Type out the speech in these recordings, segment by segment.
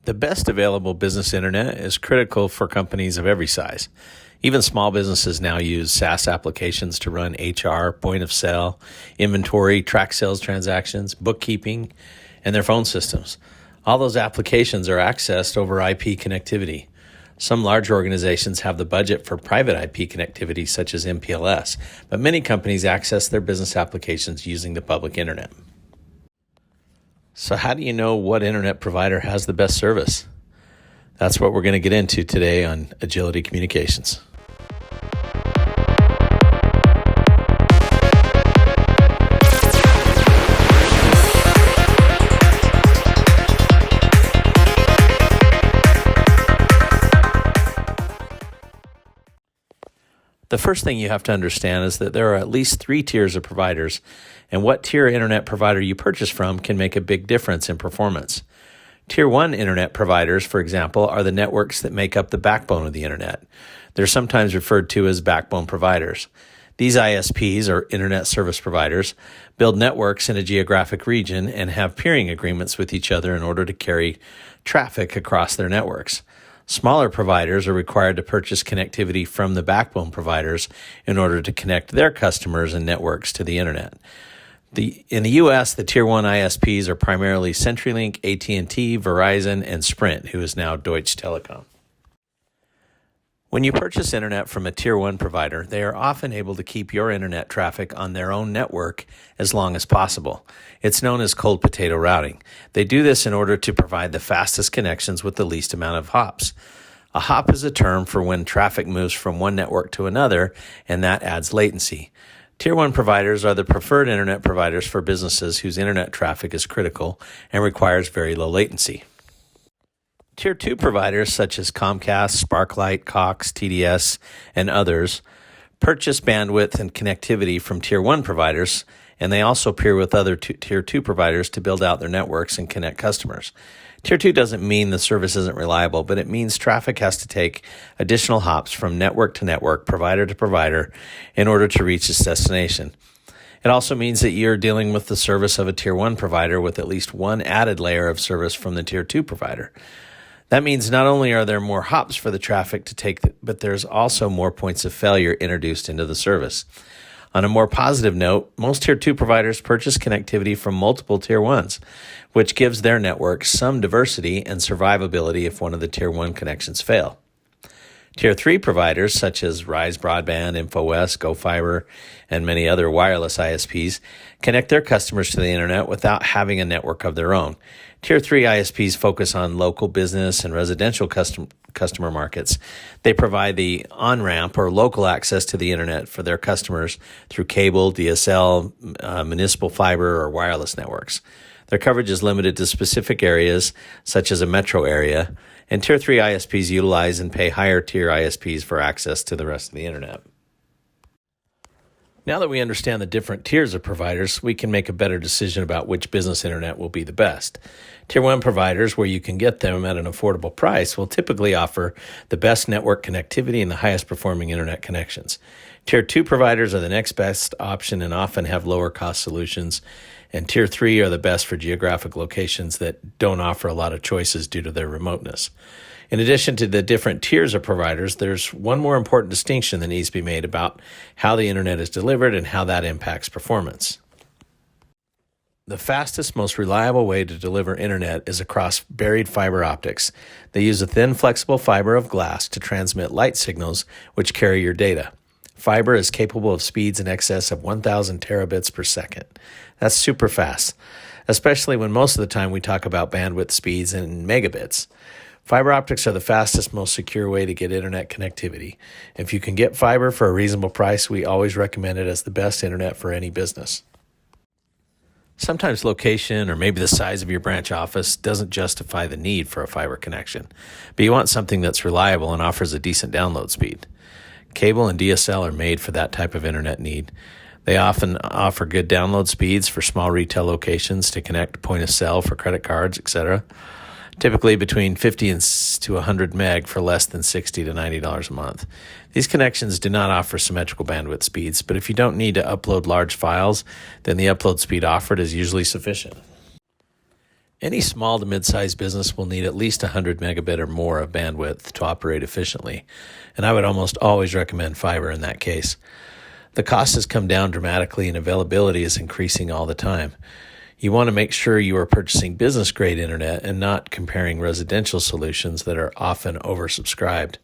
The best available business internet is critical for companies of every size. Even small businesses now use SaaS applications to run HR, point of sale, inventory, track sales transactions, bookkeeping, and their phone systems. All those applications are accessed over IP connectivity. Some large organizations have the budget for private IP connectivity, such as MPLS, but many companies access their business applications using the public internet. So how do you know what internet provider has the best service? That's what we're going to get into today on Agility Communications. The first thing you have to understand is that there are at least 3 tiers of providers, and what tier internet provider you purchase from can make a big difference in performance. Tier 1 internet providers, for example, are the networks that make up the backbone of the internet. They're sometimes referred to as backbone providers. These ISPs, or internet service providers, build networks in a geographic region and have peering agreements with each other in order to carry traffic across their networks. Smaller providers are required to purchase connectivity from the backbone providers in order to connect their customers and networks to the internet. In the U.S., the Tier 1 ISPs are primarily CenturyLink, AT&T, Verizon, and Sprint, who is now Deutsche Telekom. When you purchase internet from a Tier 1 provider, they are often able to keep your internet traffic on their own network as long as possible. It's known as cold potato routing. They do this in order to provide the fastest connections with the least amount of hops. A hop is a term for when traffic moves from one network to another, and that adds latency. Tier 1 providers are the preferred internet providers for businesses whose internet traffic is critical and requires very low latency. Tier 2 providers such as Comcast, Sparklight, Cox, TDS, and others purchase bandwidth and connectivity from Tier 1 providers, and they also peer with other Tier 2 providers to build out their networks and connect customers. Tier 2 doesn't mean the service isn't reliable, but it means traffic has to take additional hops from network to network, provider to provider, in order to reach its destination. It also means that you're dealing with the service of a Tier 1 provider with at least one added layer of service from the Tier 2 provider. That means not only are there more hops for the traffic to take, but there's also more points of failure introduced into the service. On a more positive note, most Tier 2 providers purchase connectivity from multiple Tier 1s, which gives their networks some diversity and survivability if one of the Tier 1 connections fail. Tier 3 providers such as Rise Broadband, InfoWest, GoFiber, and many other wireless ISPs connect their customers to the internet without having a network of their own. Tier 3 ISPs focus on local business and residential customer markets. They provide the on-ramp or local access to the internet for their customers through cable, DSL, municipal fiber, or wireless networks. Their coverage is limited to specific areas, such as a metro area, and Tier 3 ISPs utilize and pay higher tier ISPs for access to the rest of the internet. Now that we understand the different tiers of providers, we can make a better decision about which business internet will be the best. Tier 1 providers, where you can get them at an affordable price, will typically offer the best network connectivity and the highest performing internet connections. Tier 2 providers are the next best option and often have lower cost solutions. And Tier 3 are the best for geographic locations that don't offer a lot of choices due to their remoteness. In addition to the different tiers of providers, there's one more important distinction that needs to be made about how the internet is delivered and how that impacts performance. The fastest, most reliable way to deliver internet is across buried fiber optics. They use a thin, flexible fiber of glass to transmit light signals which carry your data. Fiber is capable of speeds in excess of 1,000 terabits per second. That's super fast, especially when most of the time we talk about bandwidth speeds in megabits. Fiber optics are the fastest, most secure way to get internet connectivity. If you can get fiber for a reasonable price, we always recommend it as the best internet for any business. Sometimes location or maybe the size of your branch office doesn't justify the need for a fiber connection, but you want something that's reliable and offers a decent download speed. Cable and DSL are made for that type of internet need. They often offer good download speeds for small retail locations to connect point of sale for credit cards, etc. Typically between 50 to 100 meg for less than $60 to $90 a month. These connections do not offer symmetrical bandwidth speeds, but if you don't need to upload large files, then the upload speed offered is usually sufficient. Any small to mid-sized business will need at least 100 megabit or more of bandwidth to operate efficiently, and I would almost always recommend fiber in that case. The cost has come down dramatically and availability is increasing all the time. You want to make sure you are purchasing business-grade internet and not comparing residential solutions that are often oversubscribed.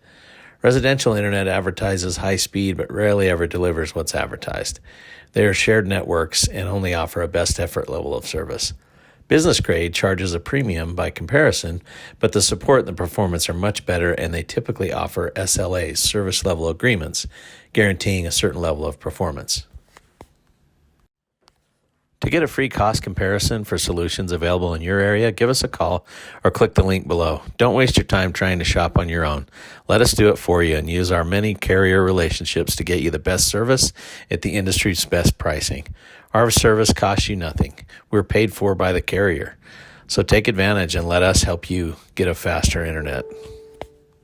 Residential internet advertises high speed but rarely ever delivers what's advertised. They are shared networks and only offer a best effort level of service. Business grade charges a premium by comparison, but the support and the performance are much better, and they typically offer SLAs, service level agreements, guaranteeing a certain level of performance. To get a free cost comparison for solutions available in your area, give us a call or click the link below. Don't waste your time trying to shop on your own. Let us do it for you and use our many carrier relationships to get you the best service at the industry's best pricing. Our service costs you nothing. We're paid for by the carrier. So take advantage and let us help you get a faster internet.